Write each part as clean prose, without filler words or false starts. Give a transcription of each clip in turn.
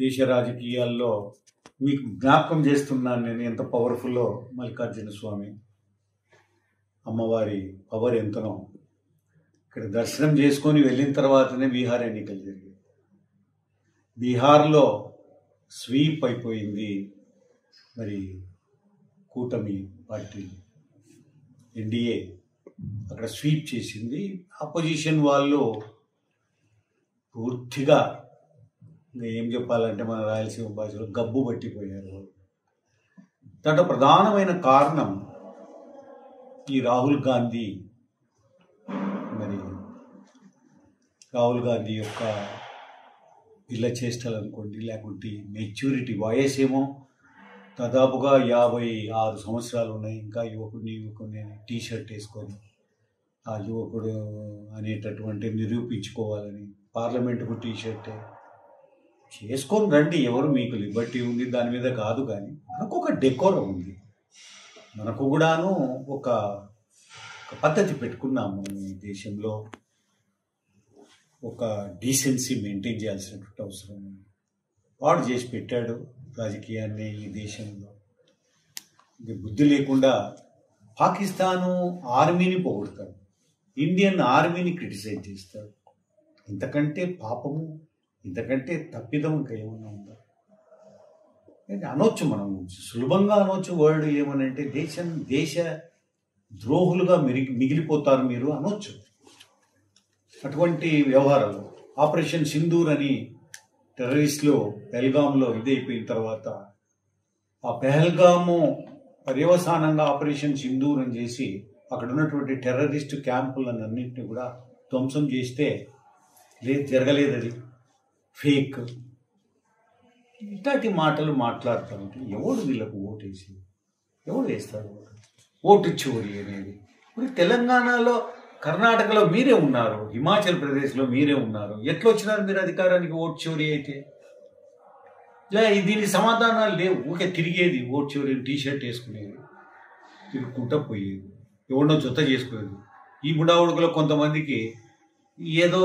దేశ రాజకీయాల్లో మీకు జ్ఞాపకం చేస్తున్నాను నేను ఎంత పవర్ఫుల్లో మల్లికార్జున స్వామి అమ్మవారి పవర్ ఎంతనో. ఇక్కడ దర్శనం చేసుకొని వెళ్ళిన తర్వాతనే బీహార్ ఎన్నికలు జరిగాయి. బీహార్లో స్వీప్ అయిపోయింది. మరి కూటమి పార్టీ ఎన్డీఏ అక్కడ స్వీప్ చేసింది. అపోజిషన్ వాళ్ళు పూర్తిగా ఏం చెప్పాలంటే మన రాయలసీమ భాషలో గబ్బు పట్టిపోయారు. దాంట్లో ప్రధానమైన కారణం ఈ రాహుల్ గాంధీ యొక్క పిల్ల చేష్టలు అనుకోండి, లేకుంటే మెచ్యూరిటీ వయసేమో దాదాపుగా 56 సంవత్సరాలు ఉన్నాయి. ఇంకా యువకుడిని టీషర్ట్ వేసుకొని ఆ యువకుడు అనేటటువంటి నిరూపించుకోవాలని పార్లమెంటుకు టీషర్ట్ చేసుకొని రండి, ఎవరు మీకు లిబర్టీ ఉంది దాని మీద కాదు. కానీ మనకు ఒక డెకోరం ఉంది, మనకు కూడాను ఒక పద్ధతి పెట్టుకున్నాము. ఈ దేశంలో ఒక డీసెన్సీ మెయింటైన్ చేయాల్సినటువంటి అవసరం ఉంది. వాడు చేసి పెట్టాడు రాజకీయాన్ని ఈ దేశంలో. ఇది బుద్ధి లేకుండా పాకిస్తాను ఆర్మీని పొగుడతాడు, ఇండియన్ ఆర్మీని క్రిటిసైజ్ చేస్తాడు. ఇంతకంటే పాపము, ఇంతకంటే తప్పిదం ఇంకా ఏమన్నా ఉందా? అనొచ్చు, మనం సులభంగా అనొచ్చు. వర్డ్ ఏమనంటే దేశ ద్రోహులుగా మిగిలిపోతారు మీరు అనొచ్చు. అటువంటి వ్యవహారాలు ఆపరేషన్ సింధూర్ అని టెర్రరిస్టులు పెహల్గాంలో ఇదైపోయిన తర్వాత ఆ పెహల్గాము పర్యవసానంగా ఆపరేషన్ సింధూర్ అని చేసి అక్కడ ఉన్నటువంటి టెర్రరిస్టు క్యాంపులన్నింటినీ కూడా ధ్వంసం చేస్తే జరగలేదు, అది ఫేక్. ఇట్లాంటి మాటలు మాట్లాడుతూ ఉంటే ఎవడు వీళ్ళకు ఓటేసి ఎవడు వేస్తాడు? ఓటు చోరీ అనేది ఇప్పుడు తెలంగాణలో, కర్ణాటకలో మీరే ఉన్నారు, హిమాచల్ ప్రదేశ్లో మీరే ఉన్నారు. ఎట్లా వచ్చినారు మీరు అధికారానికి? ఓటు చోరీ అయితే దీనికి సమాధానాలు లేవు. ఊకే తిరిగేది ఓటు చోరీ, టీషర్ట్ వేసుకునేది, తిరుగుకుంటా పోయేది, ఎవరినో జొత్త చేసుకునేది. ఈ బుడావుడుకులో కొంతమందికి ఏదో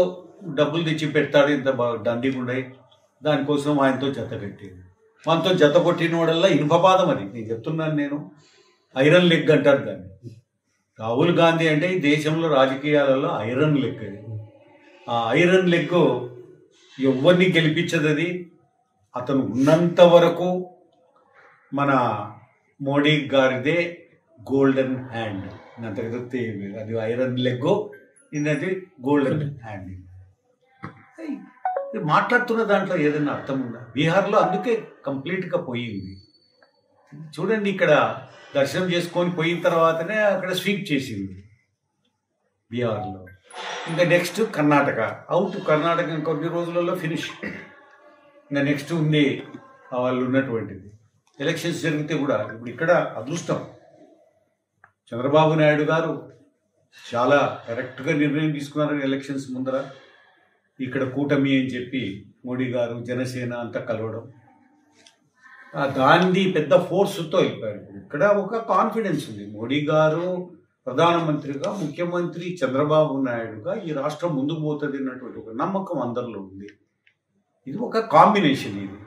డబ్బులు తెచ్చి పెడతాడు, ఇంత బాగా దండిగుండాయి, దానికోసం ఆయనతో జత కట్టేది. మనతో జత కొట్టిన వాడల్లా ఇనుపపాదం. అది నేను చెప్తున్నాను, నేను ఐరన్ లెగ్ అంటారు దాన్ని. రాహుల్ గాంధీ అంటే ఈ దేశంలో రాజకీయాలలో ఐరన్ లెగ్. అది ఆ ఐరన్ లెగ్ ఎవరిని గెలిపించదు. అది అతను ఉన్నంత వరకు మన మోడీ గారిదే గోల్డెన్ హ్యాండ్. అంతకు అది ఐరన్ లెగ్, ఇది గోల్డెన్ హ్యాండ్. మాట్లాడుతున్న దాంట్లో ఏదైనా అర్థం ఉందా? బీహార్లో అందుకే కంప్లీట్గా పోయింది. చూడండి, ఇక్కడ దర్శనం చేసుకొని పోయిన తర్వాతనే అక్కడ స్వీప్ చేసింది బీహార్లో. ఇంకా నెక్స్ట్ కర్ణాటక అవుట్. కర్ణాటక ఇంకొన్ని రోజులలో ఫినిష్. ఇంకా నెక్స్ట్ ఉంది వాళ్ళు ఉన్నటువంటిది. ఎలక్షన్స్ జరిగితే కూడా ఇప్పుడు ఇక్కడ అదృష్టం, చంద్రబాబు నాయుడు గారు చాలా కరెక్ట్గా నిర్ణయం తీసుకున్నారు ఎలక్షన్స్ ముందర. ఇక్కడ కూటమి అని చెప్పి మోడీ గారు జనసేన అంతా కలవడం, గాంధీ పెద్ద ఫోర్స్తో వెళ్ళిపోయారు. ఇక్కడ ఒక కాన్ఫిడెన్స్ ఉంది. మోడీ గారు ప్రధానమంత్రిగా, ముఖ్యమంత్రి చంద్రబాబు నాయుడుగా ఈ రాష్ట్రం ముందుకు పోతుంది అన్నటువంటి ఒక నమ్మకం అందరిలో ఉంది. ఇది ఒక కాంబినేషన్. ఇది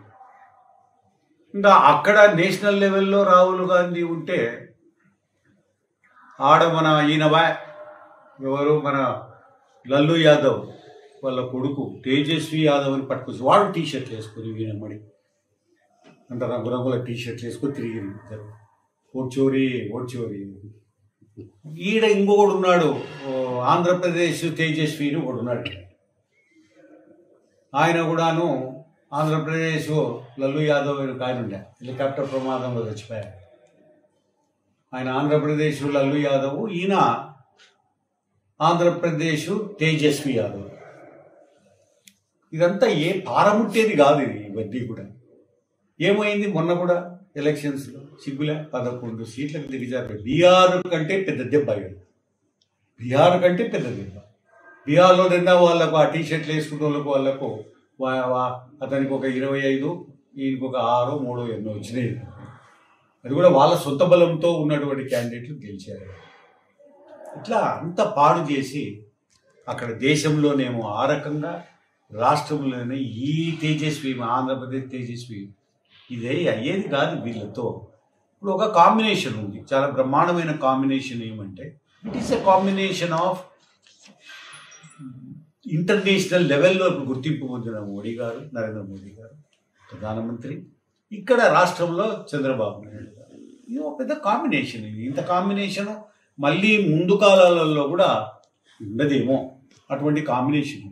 ఇంకా అక్కడ నేషనల్ లెవెల్లో రాహుల్ గాంధీ ఉంటే ఆడ మన ఎవరు మన లల్లు యాదవ్ వాళ్ళ కొడుకు తేజస్వి యాదవ్ అని పట్టుకొచ్చి వాడు టీషర్ట్లు వేసుకొని వీనమ్మడి అంటే రంగురంగుల టీషర్ట్లు వేసుకొని తిరిగింది. ఓటు చోరీ. ఈడ ఇంకొకడు ఉన్నాడు, ఆంధ్రప్రదేశ్ తేజస్విని ఒకడు ఉన్నాడు. ఆయన కూడాను ఆంధ్రప్రదేశ్ లల్లు యాదవ్ ఆయన ఉండే హెలికాప్టర్ ప్రమాదంలో చచ్చిపోయారు. ఆయన ఆంధ్రప్రదేశ్ లల్లు యాదవ్, ఈయన ఆంధ్రప్రదేశ్ తేజస్వి యాదవ్. ఇదంతా పారముట్టేది కాదు. ఇది ఇవన్నీ కూడా ఏమైంది మొన్న కూడా ఎలక్షన్స్లో సిగ్గులే 11 సీట్లకు దిగజారు. బీహార్ కంటే పెద్ద దెబ్బ. బీహార్ కంటే పెద్ద దెబ్బ. బీహార్లో నిన్న వాళ్ళకు ఆ టీషర్ట్లు వేసుకున్న వాళ్ళకు అతనికి ఒక 25, ఈయనకు ఒక 6, 3 ఎన్నో వచ్చినాయి. అది కూడా వాళ్ళ సొంత బలంతో ఉన్నటువంటి క్యాండిడేట్లు గెలిచారు. ఇట్లా అంత పాడు చేసి అక్కడ దేశంలోనేమో ఆ రకంగా, రాష్ట్రంలోనే ఈ తేజస్వి ఆంధ్రప్రదేశ్ తేజస్వి ఇదే అయ్యేది కాదు వీళ్ళతో. ఇప్పుడు ఒక కాంబినేషన్ ఉంది, చాలా బ్రహ్మాండమైన కాంబినేషన్. ఏమంటే it is a combination of international లెవెల్లో గుర్తింపు పొందిన మోడీ గారు, నరేంద్ర మోడీ గారు ప్రధానమంత్రి, ఇక్కడ రాష్ట్రంలో చంద్రబాబు నాయుడు గారు. ఇది ఒక పెద్ద కాంబినేషన్. ఇది ఇంత కాంబినేషన్ మళ్ళీ ముందు కాలాలలో కూడా ఉండదేమో. అటువంటి కాంబినేషన్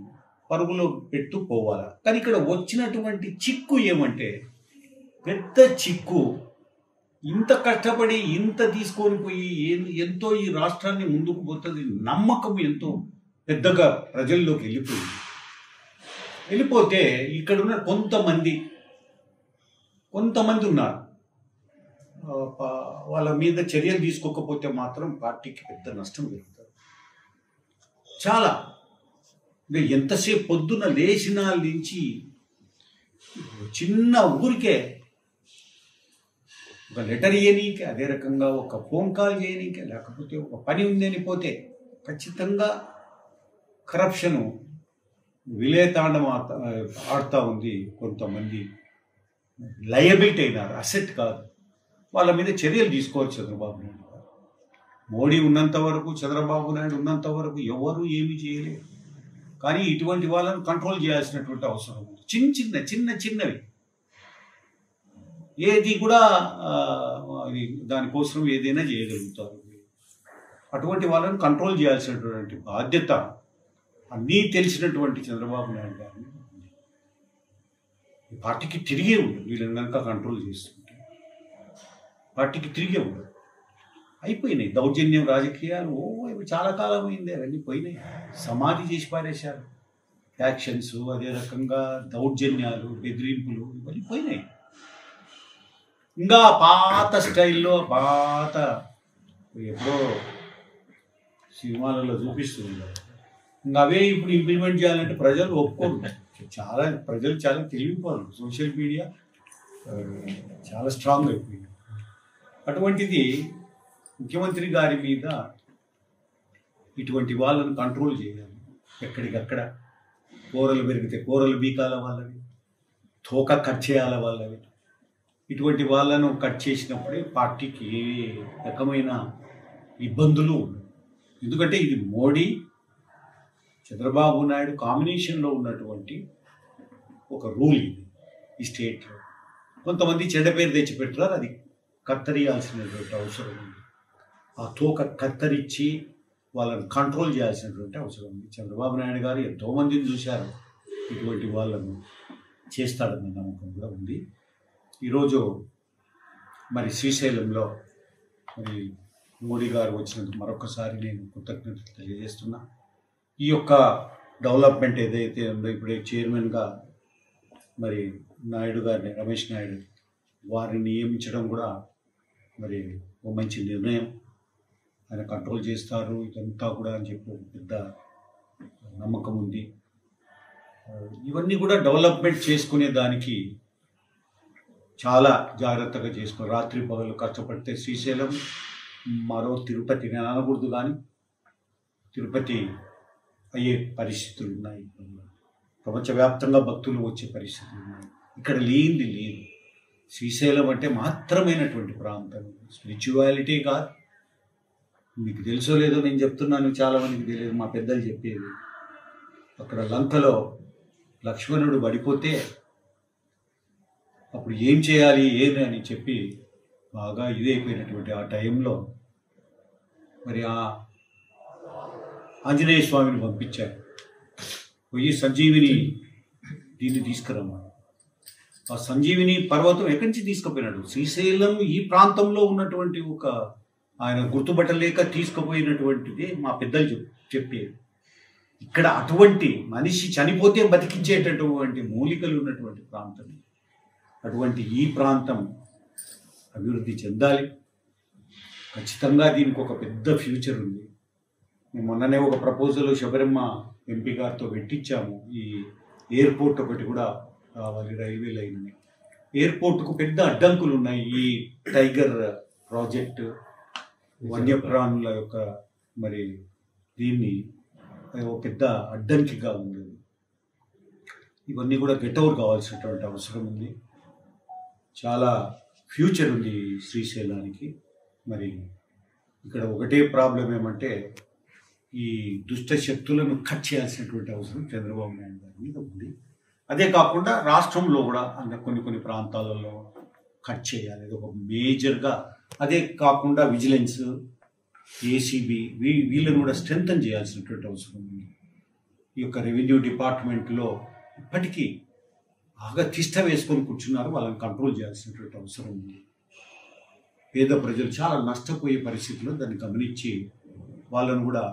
పరుగులో పెట్టు పోవాలా. కానీ ఇక్కడ వచ్చినటువంటి చిక్కు ఏమంటే, పెద్ద చిక్కు, ఇంత కష్టపడి ఇంత తీసుకొని పోయి ఎంతో ఈ రాష్ట్రాన్ని ముందుకు పోతుంది నమ్మకం ఎంతో పెద్దగా ప్రజల్లోకి వెళ్ళిపోతే ఇక్కడున్న కొంతమంది ఉన్నారు, వాళ్ళ మీద చర్యలు తీసుకోకపోతే మాత్రం పార్టీకి పెద్ద నష్టం జరుగుతుంది. చాలా ఎంతసేపు పొద్దున లేచిన నుంచి చిన్న ఊరికే ఒక లెటర్ ఇయ్యనీకే, అదే రకంగా ఒక ఫోన్ కాల్ చేయనీకే, లేకపోతే ఒక పని ఉందని పోతే ఖచ్చితంగా కరప్షను విలేతాండం ఆడుతూ ఉంది. కొంతమంది లయబిలిటీ అయినారు, అసెట్ కాదు. వాళ్ళ మీద చర్యలు తీసుకోవచ్చు చంద్రబాబు నాయుడు గారు. మోడీ ఉన్నంత వరకు, చంద్రబాబు నాయుడు ఉన్నంత వరకు ఎవరు ఏమీ చేయలేరు. కానీ ఇటువంటి వాళ్ళని కంట్రోల్ చేయాల్సినటువంటి అవసరం ఉంది. చిన్నవి ఏది కూడా దానికోసం ఏదైనా చేయగలుగుతారు. అటువంటి వాళ్ళని కంట్రోల్ చేయాల్సినటువంటి బాధ్యత అన్నీ తెలిసినటువంటి చంద్రబాబు నాయుడు గారిని పార్టీకి తిరిగే ఉండదు. వీళ్ళని కనుక కంట్రోల్ చేస్తుంటే పార్టీకి తిరిగే ఉండదు. అయిపోయినాయి దౌర్జన్యం రాజకీయాలు. చాలా కాలం అయింది, అవన్నీ పోయినాయి. సమాధి చేసి పారేశారు. యాక్షన్స్, అదే రకంగా దౌర్జన్యాలు, బెదిరింపులు ఇవన్నీ పోయినాయి. ఇంకా పాత స్టైల్లో ఎప్పుడో సినిమాలలో చూపిస్తుంది. ఇంకా అవే ఇప్పుడు ఇంప్లిమెంట్ చేయాలంటే ప్రజలు ఒప్పుకోరు. ప్రజలు చాలా తెలివిపోరు. సోషల్ మీడియా చాలా స్ట్రాంగ్ అయిపోయింది. అటువంటిది ముఖ్యమంత్రి గారి మీద ఇటువంటి వాళ్ళను కంట్రోల్ చేయాలి. ఎక్కడికక్కడ కూరలు పెరిగితే కూరలు బీకాల వాళ్ళవి, తోక కట్ చేయాల వాళ్ళవి. ఇటువంటి వాళ్ళను కట్ చేసినప్పుడే పార్టీకి ఏ రకమైన ఇబ్బందులు ఉండవు. ఎందుకంటే ఇది మోడీ చంద్రబాబు నాయుడు కాంబినేషన్లో ఉన్నటువంటి ఒక రూల్ ఇది ఈ స్టేట్లో. కొంతమంది చెడ్డ పేరు తెచ్చిపెట్టారు, అది కత్తరియాల్సినటువంటి అవసరం ఉంది. ఆ తోక కత్తరించి వాళ్ళని కంట్రోల్ చేయాల్సినటువంటి అవసరం ఉంది. చంద్రబాబు నాయుడు గారు ఎంతోమందిని చూశారు, ఇటువంటి వాళ్ళను చేస్తాడన్న నమ్మకం కూడా ఉంది. ఈరోజు మరి శ్రీశైలంలో మరి మోడీ గారు వచ్చినందుకు మరొకసారి నేను కృతజ్ఞతలు తెలియజేస్తున్నా. ఈ యొక్క డెవలప్మెంట్ ఏదైతే ఉందో, ఇప్పుడే చైర్మన్గా మరి నాయుడు గారిని, రమేష్ నాయుడు వారిని నియమించడం కూడా మరి ఓ మంచి నిర్ణయం. ఆయన కంట్రోల్ చేస్తారు ఇదంతా కూడా అని చెప్పి పెద్ద నమ్మకం ఉంది. ఇవన్నీ కూడా డెవలప్మెంట్ చేసుకునే దానికి చాలా జాగ్రత్తగా చేసుకో. రాత్రి పగలు కష్టపడితే శ్రీశైలం మరో తిరుపతి నేను అనకూడదు, కానీ తిరుపతి అయ్యే పరిస్థితులు ఉన్నాయి. ప్రపంచవ్యాప్తంగా భక్తులు వచ్చే పరిస్థితులు ఉన్నాయి. ఇక్కడ లేదు. శ్రీశైలం అంటే మాత్రమైనటువంటి ప్రాంతం. స్పిరిచువాలిటీ కాదు. మీకు తెలుసో లేదో నేను చెప్తున్నాను, చాలామందికి తెలియదు. మా పెద్దలు చెప్పేది, అక్కడ లంకలో లక్ష్మణుడు పడిపోతే అప్పుడు ఏం చేయాలి ఏమి అని చెప్పి బాగా ఇదైపోయినటువంటి ఆ టైంలో మరి ఆ ఆంజనేయ స్వామిని పంపించారు. పోయి సంజీవిని దీన్ని తీసుకురమ్మా. ఆ సంజీవిని పర్వతం ఎక్కడి నుంచి తీసుకుపోయినాడు? శ్రీశైలం ఈ ప్రాంతంలో ఉన్నటువంటి ఒక ఆయన గుర్తుపట్టలేక తీసుకుపోయినటువంటిది మా పెద్దలు చెప్పేది. ఇక్కడ అటువంటి మనిషి చనిపోతే బతికించేటటువంటి మూలికలు ఉన్నటువంటి ప్రాంతం. అటువంటి ఈ ప్రాంతం అభివృద్ధి చెందాలి. ఖచ్చితంగా దీనికి ఒక పెద్ద ఫ్యూచర్ ఉంది. మేము మొన్ననే ఒక ప్రపోజల్ శబరమ్మ ఎంపీ గారితో పెట్టించాము. ఈ ఎయిర్పోర్ట్ ఒకటి కూడా కావాలి, రైల్వే లైన్. ఎయిర్పోర్ట్కు పెద్ద అడ్డంకులు ఉన్నాయి. ఈ టైగర్ ప్రాజెక్టు, వన్యప్రాణుల యొక్క మరి దీన్ని ఒక పెద్ద అడ్డంకిగా ఉండేది. ఇవన్నీ కూడా గెట్ ఓవర్ కావాల్సినటువంటి అవసరం ఉంది. చాలా ఫ్యూచర్ ఉంది శ్రీశైలానికి. మరి ఇక్కడ ఒకటే ప్రాబ్లం ఏమంటే ఈ దుష్ట శక్తులను కట్ చేయాల్సినటువంటి అవసరం చంద్రబాబు నాయుడు గారి మీద ఉంది. అదే కాకుండా రాష్ట్రంలో కూడా కొన్ని ప్రాంతాలలో కట్ చేయాలి, అది ఒక మేజర్గా. అదే కాకుండా విజిలెన్స్, ఏసీబీ వీళ్ళని కూడా స్ట్రెంథన్ చేయాల్సినటువంటి అవసరం ఉంది. ఈ యొక్క రెవెన్యూ డిపార్ట్మెంట్లో ఇప్పటికీ బాగా తిష్ట వేసుకొని కూర్చున్నారు, వాళ్ళని కంట్రోల్ చేయాల్సినటువంటి అవసరం ఉంది. పేద ప్రజలు చాలా నష్టపోయే పరిస్థితుల్లో దాన్ని గమనించి వాళ్ళను కూడా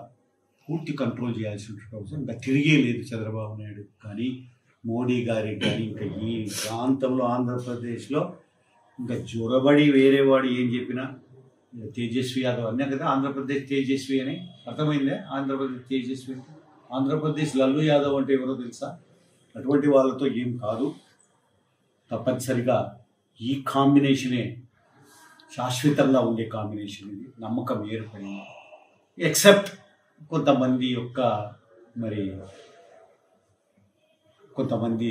పూర్తి కంట్రోల్ చేయాల్సినటువంటి అవసరం. ఇంకా తిరిగే లేదు చంద్రబాబు నాయుడు కానీ మోడీ గారికి కానీ. ఇంకా ఈ ప్రాంతంలో ఆంధ్రప్రదేశ్లో ఇంకా జొరబడి వేరే వాడు ఏం చెప్పినా తేజస్వి యాదవ్ అన్నా కదా, ఆంధ్రప్రదేశ్ తేజస్వి అని అర్థమైందే. ఆంధ్రప్రదేశ్ తేజస్వి, ఆంధ్రప్రదేశ్ లల్లు యాదవ్ అంటే ఎవరో తెలుసా? అటువంటి వాళ్ళతో ఏం కాదు. తప్పనిసరిగా ఈ కాంబినేషనే శాశ్వతంగా ఉండే కాంబినేషన్. ఇది నమ్మకం ఏర్పడింది. ఎక్సెప్ట్ కొంతమంది యొక్క కొంతమంది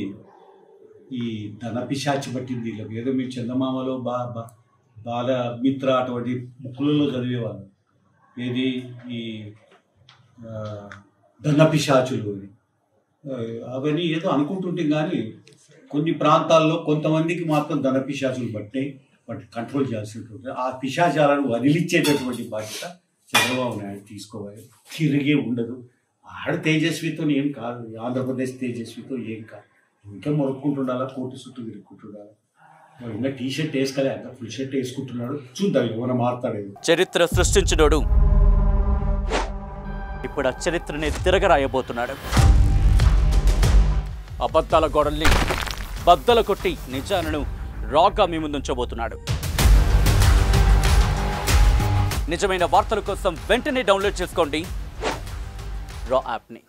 ఈ ధన పిశాచి పట్టింది వీళ్ళకి. ఏదో మీ చందమామలో బాలమిత్ర అటువంటి ముక్కులలో చదివేవాళ్ళు, ఏది ఈ ధన పిశాచులు అని. అవన్నీ ఏదో అనుకుంటుంటే కానీ కొన్ని ప్రాంతాల్లో కొంతమందికి మాత్రం ధన పిశాచులు బట్టే వాటిని కంట్రోల్ చేయాల్సినటువంటి, ఆ పిశాచాలను వదిలిచ్చేటటువంటి బాధ్యత చంద్రబాబు నాయుడు తీసుకోవాలి. తిరిగే ఉండదు. ఆడ తేజస్వితో ఏం కాదు, ఆంధ్రప్రదేశ్ తేజస్వితో ఏం కాదు. ఇంకా మొరుక్కుంటుండాలా, కోటి చుట్టూ తిరుగుకుంటుండాలా. ఇంకా టీ షర్ట్ వేసుకోలే, అంత ఫుల్ షర్ట్ వేసుకుంటున్నాడు. చూద్దాం ఏమైనా మారుతాడేమో. చరిత్ర సృష్టించినోడు ఇప్పుడు ఆ చరిత్రని తిరగరాయబోతున్నాడు. అబద్ధాల గోడల్ని బద్దల కొట్టి నిజాలను రాగా మీ ముందుంచబోతున్నాడు. నిజమైన వార్తల కోసం వెంటనే డౌన్లోడ్ చేసుకోండి రా యాప్ని.